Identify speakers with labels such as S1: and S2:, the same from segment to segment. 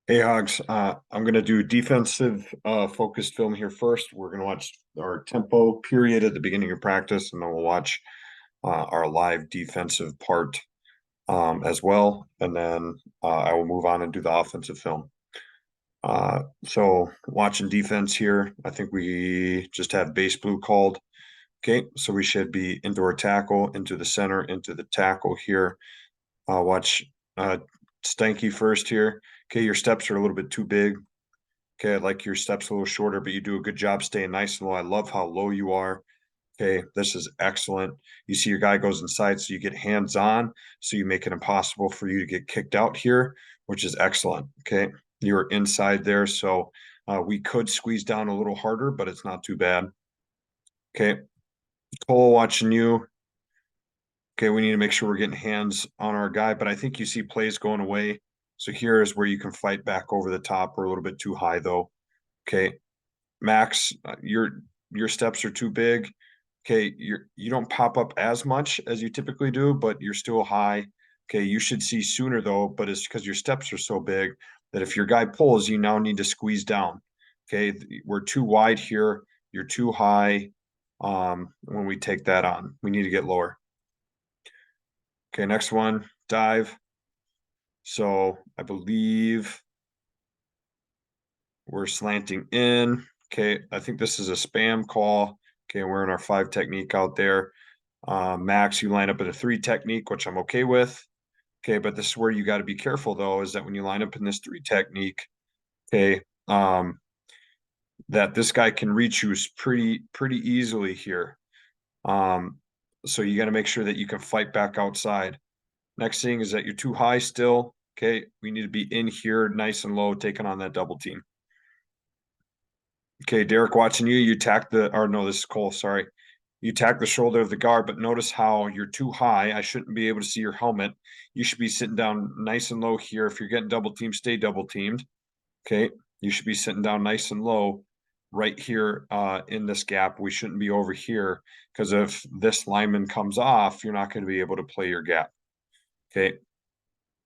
S1: Hey Hogs, I'm going to do defensive focused film here first. We're going to watch our tempo period at the beginning of practice, and then we'll watch our live defensive part as well. And then I will move on and do the offensive film. So watching defense here, I think we just have base blue called. Okay, so we should be indoor tackle, into the center, into the tackle here. Watch uh, Stanky first here. Okay, your steps are a little bit too big. Okay, I like your steps a little shorter, but you do a good job staying nice and low. I love how low you are. Okay, this is excellent. You see your guy goes inside, so you get hands on, so you make it impossible for you to get kicked out here, which is excellent. Okay, you're inside there, so we could squeeze down a little harder, but it's not too bad. Okay, Cole watching you. Okay, we need to make sure we're getting hands on our guy, but I think you see plays going away. So here is where you can fight back over the top. We're a little bit too high though. Okay, Max, your steps are too big. Okay, you don't pop up as much as you typically do, but you're still high. Okay, you should see sooner though, but it's because your steps are so big that if your guy pulls, you now need to squeeze down. Okay, we're too wide here. You're too high. When we take that on, we need to get lower. Okay, next one, dive. So I believe we're slanting in. Okay, I think this is a spam call. Okay, we're in our 5 technique out there. Max, you line up in a 3 technique, which I'm okay with. Okay, but this is where you got to be careful though, is that when you line up in this 3 technique, okay, that this guy can reach you pretty easily here. Um, so you got to make sure that you can fight back outside. Next thing is that you're too high still. Okay, we need to be in here nice and low, taking on that double team. Okay, Derek, watching you, you tack the, or no, this is Cole, sorry. You tack the shoulder of the guard, but notice how you're too high. I shouldn't be able to see your helmet. You should be sitting down nice and low here. If you're getting double teamed, stay double teamed. Okay, you should be sitting down nice and low right here in this gap. We shouldn't be over here because if this lineman comes off, you're not going to be able to play your gap. Okay,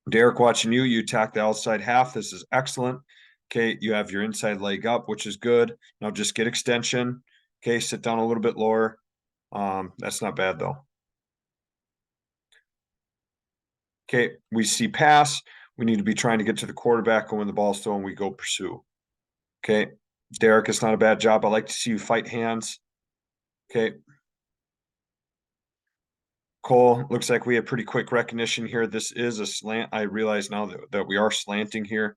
S1: Derek, watching you, you tack the outside half. This is excellent. Okay, you have your inside leg up, which is good. Now just get extension. Okay, sit down a little bit lower. That's not bad though. Okay, we see pass. We need to be trying to get to the quarterback, and when the ball's thrown, we go pursue. Okay, Derek, it's not a bad job. I like to see you fight hands. Okay, Cole, looks like we have pretty quick recognition here. This is a slant. I realize now that we are slanting here.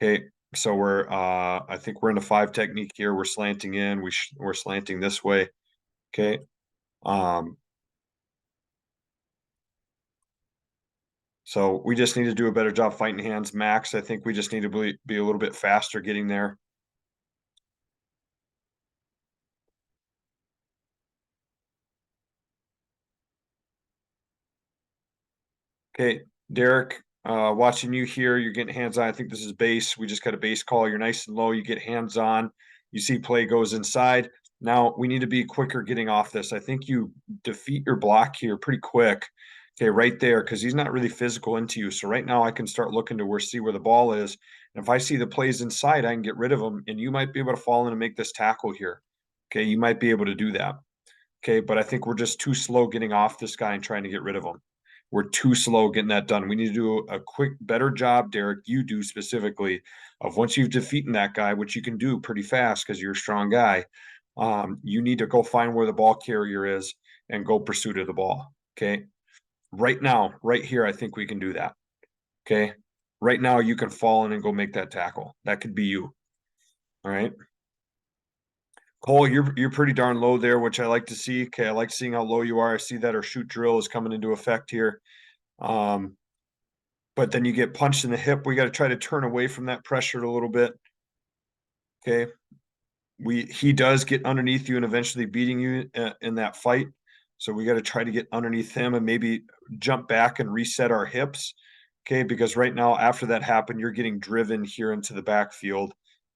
S1: Okay, so we're I think we're in the 5 technique here. We're slanting in. We're slanting this way. Okay. Um, so we just need to do a better job fighting hands. Max, I think we just need to be a little bit faster getting there. Okay, Derek, watching you here, you're getting hands on. I think this is base. We just got a base call. You're nice and low. You get hands on. You see play goes inside. Now we need to be quicker getting off this. I think you defeat your block here pretty quick. Okay, right there, because he's not really physical into you. So right now I can start looking to see where the ball is. And if I see the plays inside, I can get rid of them. And you might be able to fall in and make this tackle here. Okay, you might be able to do that. Okay, but I think we're just too slow getting off this guy and trying to get rid of him. We're too slow getting that done. We need to do a quick, better job, Derek. You do specifically of once you've defeated that guy, which you can do pretty fast because you're a strong guy. You need to go find where the ball carrier is and go pursue to the ball. Okay, right now, right here, I think we can do that. Okay, right now you can fall in and go make that tackle. That could be you. All right. Cole, you're pretty darn low there, which I like to see. Okay, I like seeing how low you are. I see that our shoot drill is coming into effect here. Um, but then you get punched in the hip. We got to try to turn away from that pressure a little bit. Okay, he does get underneath you and eventually beating you in that fight. So we got to try to get underneath him and maybe jump back and reset our hips. Okay, because right now after that happened, you're getting driven here into the backfield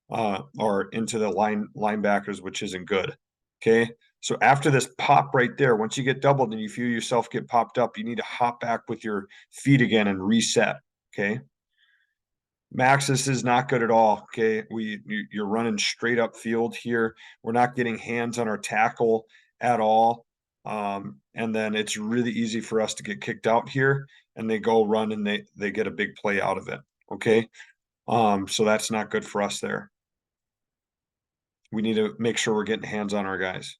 S1: or into the linebackers, which isn't good. Okay. So after this pop right there, once you get doubled and you feel yourself get popped up, you need to hop back with your feet again and reset. Okay. Max, this is not good at all. Okay, you're running straight up field here. We're not getting hands on our tackle at all. And then it's really easy for us to get kicked out here, and they go run and they get a big play out of it. Okay, so that's not good for us there. We need to make sure we're getting hands on our guys.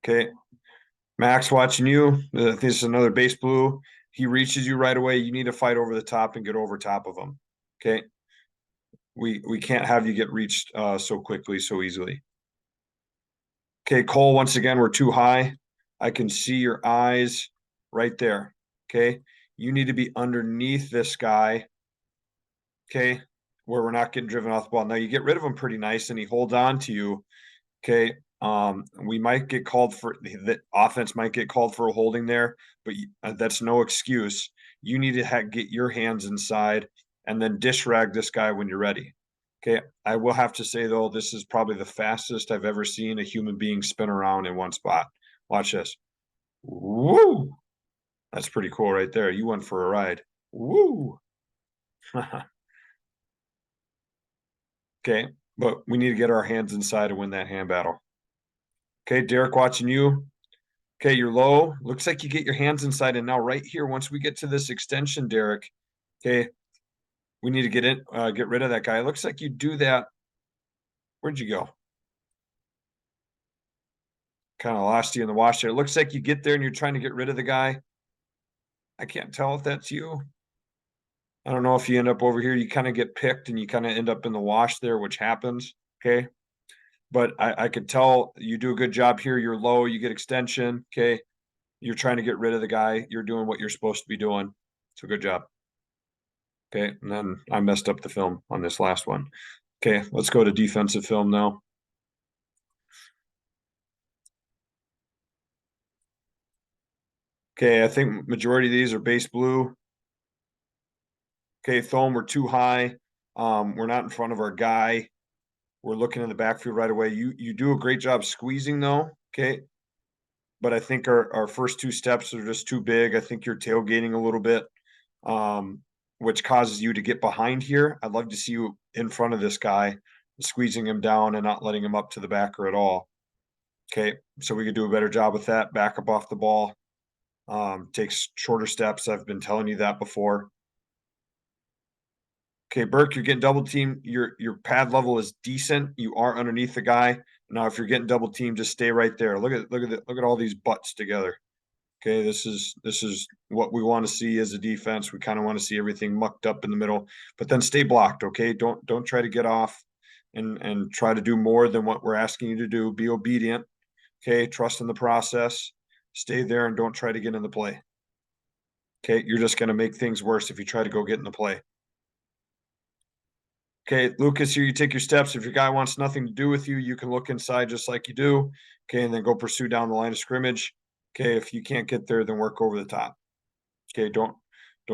S1: Okay, Max, watching you. This is another base blue. He reaches you right away. You need to fight over the top and get over top of him. Okay, we can't have you get reached so quickly, so easily. Okay, Cole, once again, we're too high. I can see your eyes right there. Okay, you need to be underneath this guy. Okay, where we're not getting driven off the ball. Now you get rid of him pretty nice, and he holds on to you. Okay, we might get called for the offense might get called for a holding there, but that's no excuse. You need to get your hands inside and then dish rag this guy when you're ready. Okay, I will have to say though, this is probably the fastest I've ever seen a human being spin around in one spot. Watch this. Woo! That's pretty cool right there. You went for a ride. Woo! Okay, but we need to get our hands inside and win that hand battle. Okay, Derek, watching you. Okay, you're low. Looks like you get your hands inside. And now right here, once we get to this extension, Derek, okay, we need to get rid of that guy. It looks like you do that. Where'd you go? Kind of lost you in the wash there. It looks like you get there and you're trying to get rid of the guy. I can't tell if that's you. I don't know if you end up over here. You kind of get picked and you kind of end up in the wash there, which happens. Okay. But I could tell you do a good job here. You're low, you get extension. Okay. You're trying to get rid of the guy. You're doing what you're supposed to be doing. So good job. Okay. And then I messed up the film on this last one. Okay. Let's go to defensive film now. Okay. I think majority of these are base blue. Okay. Foam, we're too high. We're not in front of our guy. We're looking in the backfield right away. You do a great job squeezing though. Okay. But I think our first two steps are just too big. I think you're tailgating a little bit, which causes you to get behind here. I'd love to see you in front of this guy, squeezing him down and not letting him up to the backer at all. Okay, so we could do a better job with that. Back up off the ball. Takes shorter steps. I've been telling you that before. Okay, Burke, you're getting double teamed. Your pad level is decent. You are underneath the guy. Now, if you're getting double teamed, just stay right there. Look at all these butts together. Okay, this is what we want to see as a defense. We kind of want to see everything mucked up in the middle, but then stay blocked. Okay, don't try to get off and try to do more than what we're asking you to do. Be obedient. Okay, trust in the process. Stay there and don't try to get in the play. Okay, you're just going to make things worse if you try to go get in the play. Okay, Lucas, here you take your steps. If your guy wants nothing to do with you, you can look inside just like you do. Okay, and then go pursue down the line of scrimmage. Okay, if you can't get there, then work over the top. Okay, don't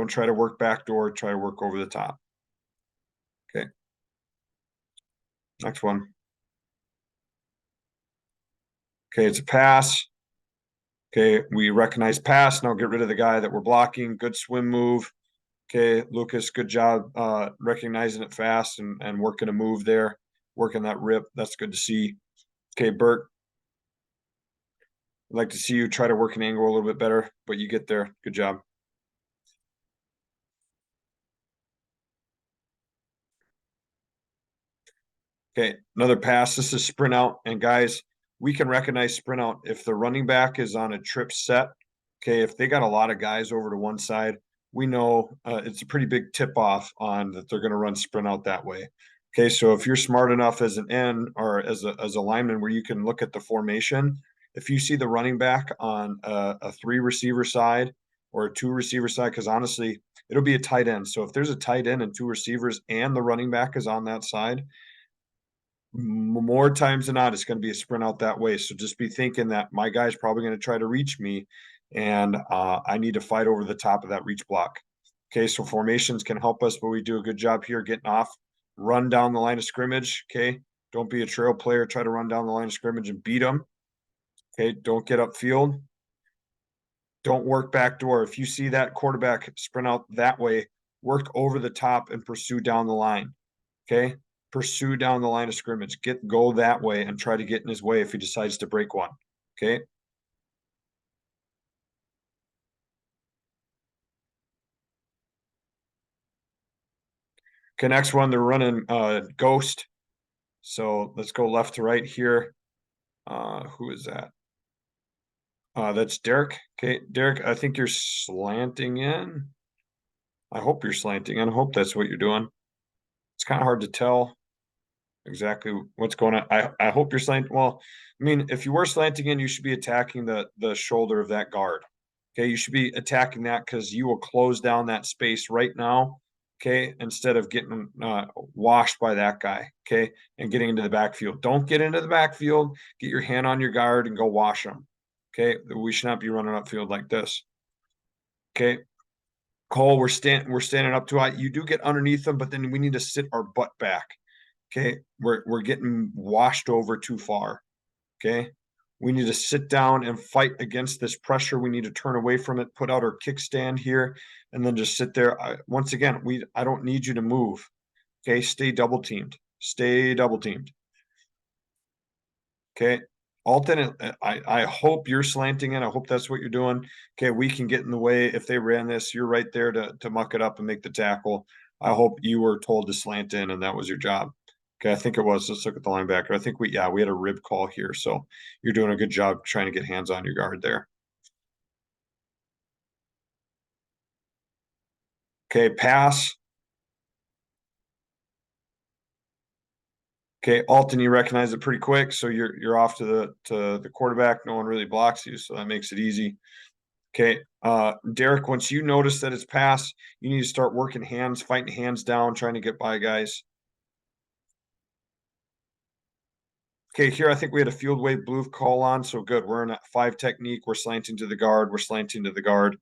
S1: try to work backdoor, try to work over the top. Okay. Next one. Okay, it's a pass. Okay, we recognize pass. Now get rid of the guy that we're blocking. Good swim move. Okay, Lucas, good job recognizing it fast and working a move there, working that rip. That's good to see. Okay, Bert, I'd like to see you try to work an angle a little bit better, but you get there. Good job. Okay, another pass. This is sprint out. And guys, we can recognize sprint out if the running back is on a trip set. Okay, if they got a lot of guys over to one side, we know it's a pretty big tip off on that they're going to run sprint out that way. Okay, so if you're smart enough as an end or as a lineman where you can look at the formation, if you see the running back on a three receiver side or a two receiver side, because honestly, it'll be a tight end. So if there's a tight end and two receivers and the running back is on that side, more times than not, it's going to be a sprint out that way. So just be thinking that my guy's probably going to try to reach me, and I need to fight over the top of that reach block. Okay, so formations can help us, but we do a good job here getting off, run down the line of scrimmage. Okay, don't be a trail player. Try to run down the line of scrimmage and beat them. Okay, don't get upfield. Don't work back door. If you see that quarterback sprint out that way, work over the top and pursue down the line. Okay. Pursue down the line of scrimmage. Go that way and try to get in his way if he decides to break one. Okay. Okay, next one, they're running ghost. So let's go left to right here. Who is that? That's Derek. Okay, Derek, I think you're slanting in. I hope you're slanting in. I hope that's what you're doing. It's kind of hard to tell exactly what's going on. I hope you're slanting. Well, I mean, if you were slanting in, you should be attacking the shoulder of that guard. Okay, you should be attacking that because you will close down that space right now. Okay, instead of getting washed by that guy. Okay, and getting into the backfield. Don't get into the backfield. Get your hand on your guard and go wash them. Okay, we should not be running upfield like this. Okay, Cole, we're standing up too high. You do get underneath them, but then we need to sit our butt back. Okay, we're getting washed over too far. Okay, we need to sit down and fight against this pressure. We need to turn away from it, put out our kickstand here, and then just sit there. Once again, I don't need you to move. Okay, stay double teamed. Stay double teamed. Okay. Alton, I hope you're slanting in. I hope that's what you're doing. Okay, we can get in the way. If they ran this, you're right there to muck it up and make the tackle. I hope you were told to slant in and that was your job. Okay, I think it was. Let's look at the linebacker. I think we had a rib call here. So you're doing a good job trying to get hands on your guard there. Okay, pass. Okay, Alton, you recognize it pretty quick. So you're off to the quarterback. No one really blocks you, so that makes it easy. Okay, Derek, once you notice that it's pass, you need to start working hands, fighting hands down, trying to get by guys. Okay, here I think we had a field wave blue call on, so good. We're in a 5 technique. We're slanting to the guard. We're slanting to the guard.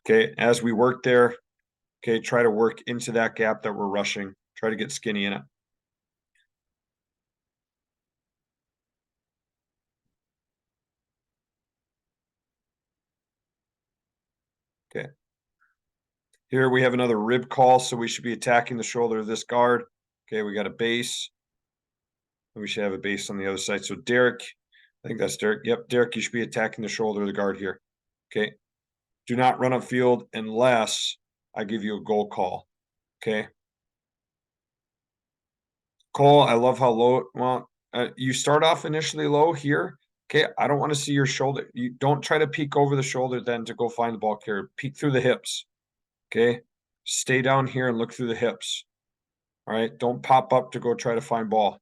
S1: Okay, as we work there, okay, try to work into that gap that we're rushing. Try to get skinny in it. Okay. Here we have another rib call, so we should be attacking the shoulder of this guard. Okay, we got a base. We should have a base on the other side. So Derek, I think that's Derek. Yep, Derek, you should be attacking the shoulder of the guard here. Okay. Do not run upfield unless I give you a goal call. Okay. Cole, I love how low. Well, you start off initially low here. Okay. I don't want to see your shoulder. You don't try to peek over the shoulder then to go find the ball carrier. Peek through the hips. Okay. Stay down here and look through the hips. All right. Don't pop up to go try to find ball.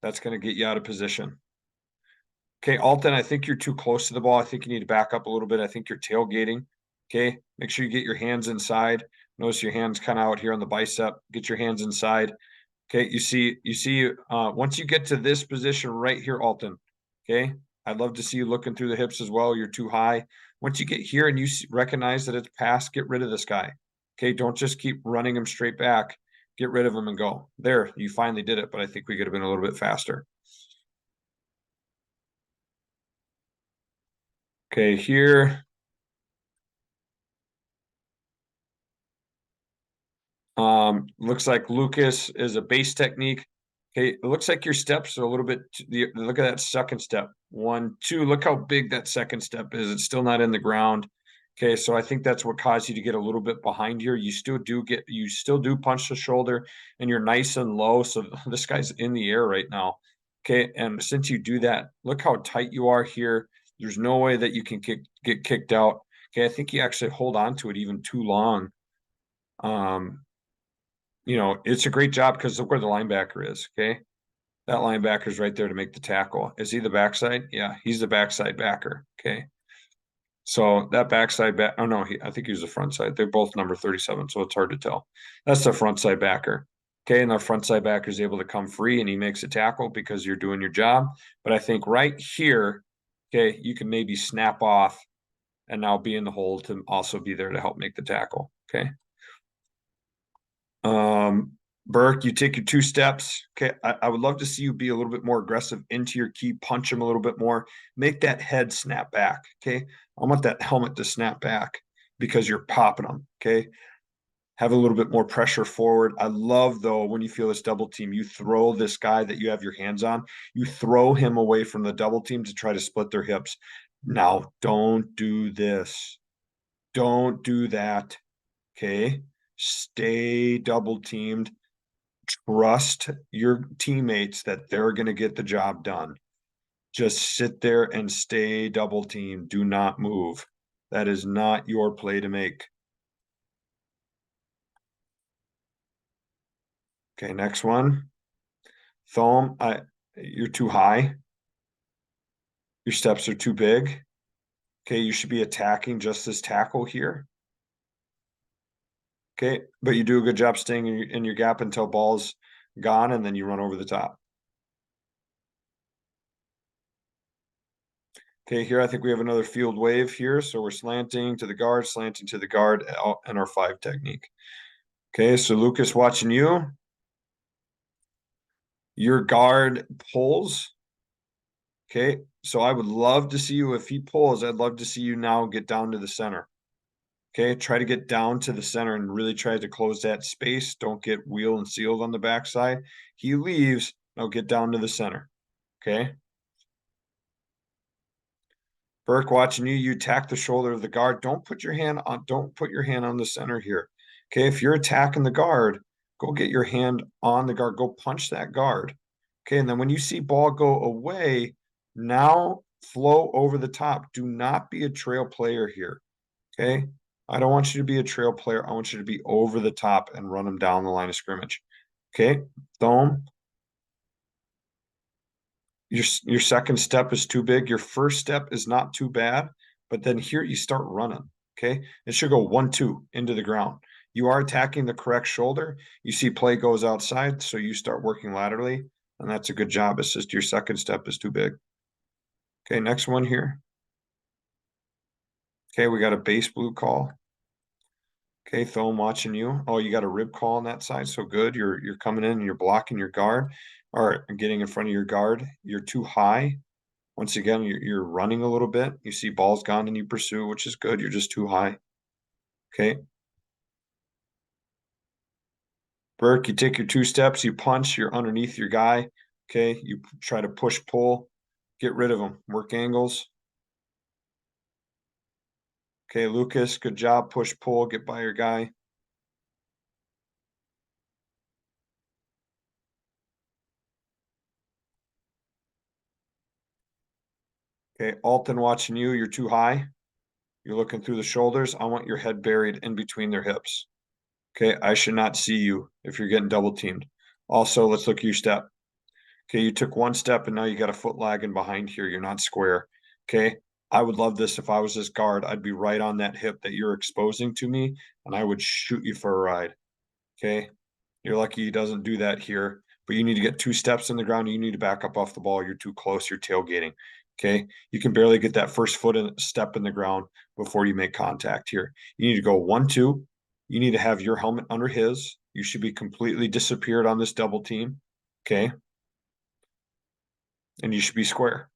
S1: That's going to get you out of position. Okay, Alton, I think you're too close to the ball. I think you need to back up a little bit. I think you're tailgating. Okay, make sure you get your hands inside. Notice your hands kind of out here on the bicep. Get your hands inside. Okay, once you get to this position right here, Alton. Okay, I'd love to see you looking through the hips as well. You're too high. Once you get here and you recognize that it's past, get rid of this guy. Okay, don't just keep running him straight back. Get rid of him and go. There, you finally did it, but I think we could have been a little bit faster. Okay, here. Looks like Lucas is a base technique. Okay, it looks like your steps are a little bit. Look at that second step. 1, 2. Look how big that second step is. It's still not in the ground. Okay, so I think that's what caused you to get a little bit behind here. You still do punch the shoulder, and you're nice and low. So this guy's in the air right now. Okay, and since you do that, look how tight you are here. There's no way that you can get kicked out. Okay, I think you actually hold on to it even too long. It's a great job because look where the linebacker is. Okay. That linebacker is right there to make the tackle. Is he the backside? Yeah, he's the backside backer. Okay. So that backside back, oh no, I think he was the front side. They're both number 37, so it's hard to tell. That's the front side backer. Okay, and the front side backer is able to come free and he makes a tackle because you're doing your job. But I think right here, okay, you can maybe snap off and now be in the hole to also be there to help make the tackle. Okay. Burke, you take your 2 steps. Okay. I would love to see you be a little bit more aggressive into your key, punch him a little bit more, make that head snap back. Okay. I want that helmet to snap back because you're popping them. Okay. Have a little bit more pressure forward. I love though when you feel this double team, you throw this guy that you have your hands on, you throw him away from the double team to try to split their hips. Now, don't do this. Don't do that. Okay. Stay double teamed. Trust your teammates that they're going to get the job done. Just sit there and stay double teamed. Do not move. That is not your play to make. Okay, next one. Thumb, you're too high. Your steps are too big. Okay, you should be attacking just this tackle here. Okay, but you do a good job staying in your gap until ball's gone, and then you run over the top. Okay, here I think we have another field wave here. So we're slanting to the guard, and our 5 technique. Okay, so Lucas, watching you. Your guard pulls. Okay, so I would love to see you, if he pulls, I'd love to see you now get down to the center. Okay, try to get down to the center and really try to close that space. Don't get wheel and sealed on the backside. He leaves, now get down to the center. Okay. Burke, watching you, you attack the shoulder of the guard. Don't put your hand on the center here. Okay, if you're attacking the guard, go get your hand on the guard. Go punch that guard. Okay, and then when you see ball go away, now flow over the top. Do not be a trail player here. Okay, I don't want you to be a trail player. I want you to be over the top and run them down the line of scrimmage. Okay, Thome, your second step is too big. Your first step is not too bad, but then here you start running. Okay, it should go 1-2 into the ground. You are attacking the correct shoulder. You see play goes outside, so you start working laterally, and that's a good job. It's just your second step is too big. Okay, next one here. Okay, we got a base blue call. Okay, Phil, I'm watching you. Oh, you got a rib call on that side, so good. You're coming in and you're blocking your guard, or getting in front of your guard. You're too high. Once again, you're running a little bit. You see balls gone and you pursue, which is good. You're just too high. Okay. Burke, you take your 2 steps, you punch, you're underneath your guy. Okay. You try to push, pull, get rid of him, work angles. Okay, Lucas, good job. Push, pull, get by your guy. Okay, Alton, watching you. You're too high. You're looking through the shoulders. I want your head buried in between their hips. Okay, I should not see you if you're getting double teamed. Also, let's look at your step. Okay, you took 1 step and now you got a foot lagging behind here. You're not square. Okay, I would love this if I was this guard. I'd be right on that hip that you're exposing to me, and I would shoot you for a ride. Okay, you're lucky he doesn't do that here, but you need to get 2 steps in the ground. You need to back up off the ball. You're too close. You're tailgating. Okay, you can barely get that first step in the ground before you make contact here. You need to go 1-2. You need to have your helmet under his. You should be completely disappeared on this double team. Okay, and you should be square.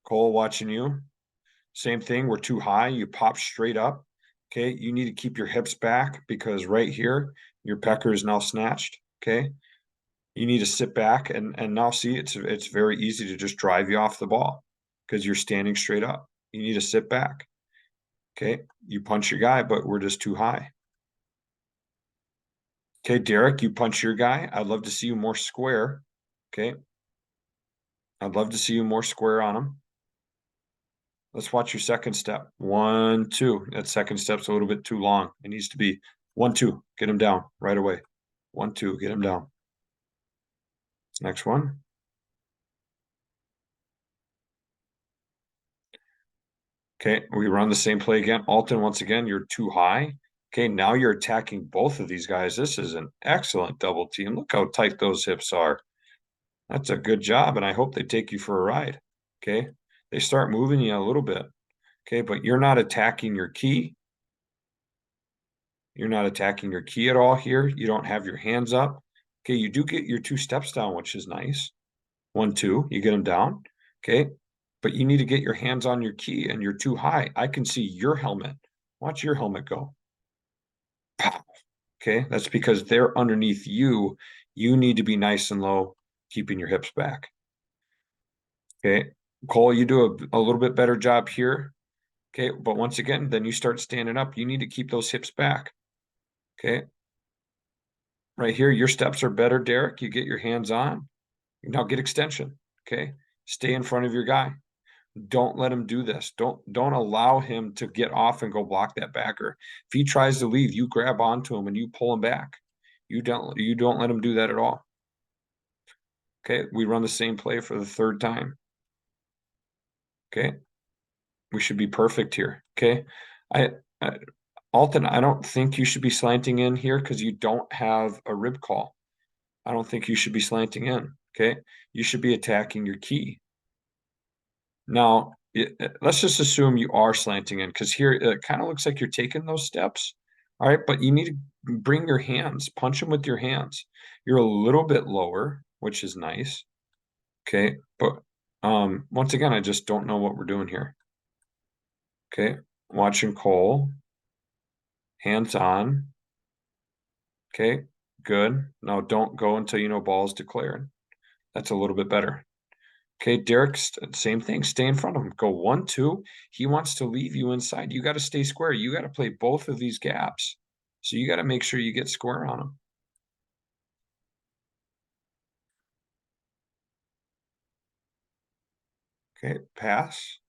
S1: Cole, watching you. Same thing. We're too high. You pop straight up. Okay, you need to keep your hips back because right here, your pecker is now snatched. Okay, you need to sit back and now see it's very easy to just drive you off the ball because you're standing straight up. You need to sit back. Okay, you punch your guy, but we're just too high. Okay, Derek, you punch your guy. I'd love to see you more square. Okay, I'd love to see you more square on him. Let's watch your second step. 1-2. That second step's a little bit too long. It needs to be 1-2. Get him down right away. 1-2. Get him down. Next one. Okay, we run the same play again. Alton, once again, you're too high. Okay, now you're attacking both of these guys. This is an excellent double team. Look how tight those hips are. That's a good job, and I hope they take you for a ride. Okay, they start moving you a little bit. Okay, but you're not attacking your key. You're not attacking your key at all here. You don't have your hands up. Okay, you do get your 2 steps down, which is nice. 1, 2, you get them down. Okay, but you need to get your hands on your key and you're too high. I can see your helmet. Watch your helmet go. Pow. Okay, that's because they're underneath you. You need to be nice and low, keeping your hips back. Okay, Cole, you do a little bit better job here. Okay, but once again, then you start standing up. You need to keep those hips back. Okay, right here, your steps are better, Derek. You get your hands on. Now get extension. Okay, stay in front of your guy. Don't let him do this. Don't allow him to get off and go block that backer. If he tries to leave, you grab onto him and you pull him back. You don't let him do that at all. Okay, we run the same play for the 3rd time. Okay, we should be perfect here. Okay, I Alton, I don't think you should be slanting in here because you don't have a rib call. I don't think you should be slanting in. Okay, you should be attacking your key. Now, let's just assume you are slanting in because here it kind of looks like you're taking those steps. All right, but you need to bring your hands, punch them with your hands. You're a little bit lower, which is nice. Okay, but once again, I just don't know what we're doing here. Okay, watching Cole, hands on. Okay, good. Now don't go until you know ball is declared. That's a little bit better. Okay, Derek, same thing. Stay in front of him. Go 1, 2. He wants to leave you inside. You got to stay square. You got to play both of these gaps. So you got to make sure you get square on him. Okay, pass.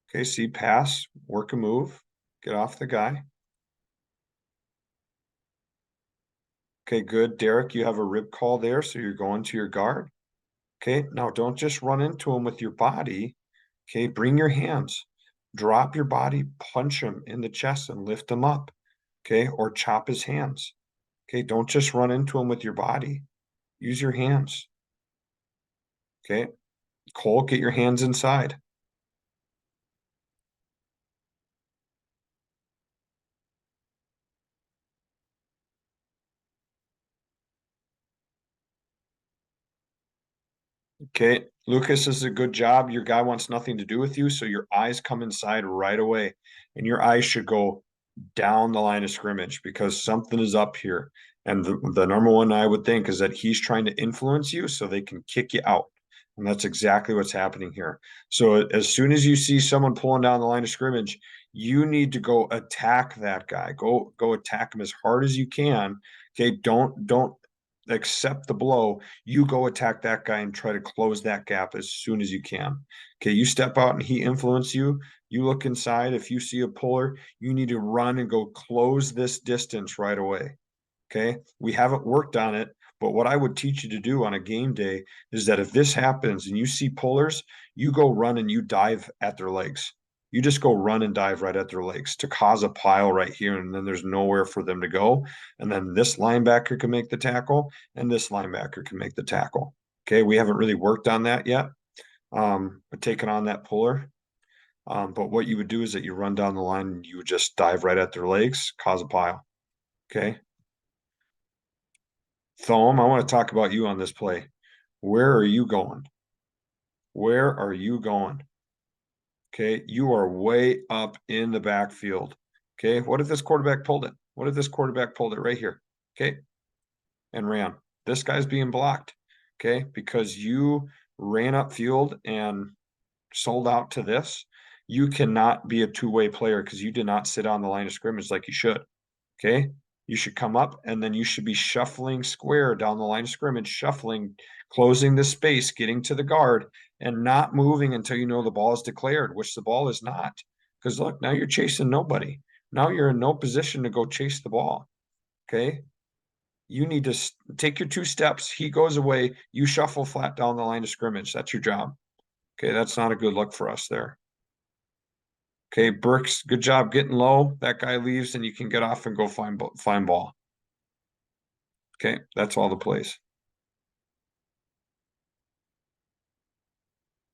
S1: Okay, see, pass, work a move, get off the guy. Okay, good. Derek, you have a rib call there, so you're going to your guard. Okay, now don't just run into him with your body. Okay, bring your hands. Drop your body, punch him in the chest and lift him up. Okay, or chop his hands. Okay, don't just run into him with your body. Use your hands. Okay, Cole, get your hands inside. Okay, Lucas, this is a good job. Your guy wants nothing to do with you, so your eyes come inside right away. And your eyes should go down the line of scrimmage because something is up here. And the number one I would think is that he's trying to influence you so they can kick you out. And that's exactly what's happening here. So as soon as you see someone pulling down the line of scrimmage, you need to go attack that guy. Go attack him as hard as you can. Okay, don't accept the blow. You go attack that guy and try to close that gap as soon as you can. Okay, you step out and he influence you. You look inside. If you see a puller, you need to run and go close this distance right away. Okay, we haven't worked on it, but what I would teach you to do on a game day is that if this happens and you see pullers, you go run and you dive at their legs. You just go run and dive right at their legs to cause a pile right here, and then there's nowhere for them to go. And then this linebacker can make the tackle, and this linebacker can make the tackle. Okay, we haven't really worked on that yet, but taking on that puller. But what you would do is that you run down the line and you would just dive right at their legs, cause a pile. Okay. Thome, I want to talk about you on this play. Where are you going? Where are you going? Okay, you are way up in the backfield. Okay, what if this quarterback pulled it? What if this quarterback pulled it right here? Okay, and ran. This guy's being blocked. Okay, because you ran up field and sold out to this. You cannot be a two-way player because you did not sit on the line of scrimmage like you should. Okay, you should come up and then you should be shuffling square down the line of scrimmage, shuffling, closing the space, getting to the guard, and not moving until you know the ball is declared, which the ball is not. Because look, now you're chasing nobody. Now you're in no position to go chase the ball. Okay. You need to take your 2 steps. He goes away. You shuffle flat down the line of scrimmage. That's your job. Okay. That's not a good look for us there. Okay, Brooks, good job getting low. That guy leaves and you can get off and go find ball. Okay, that's all the plays.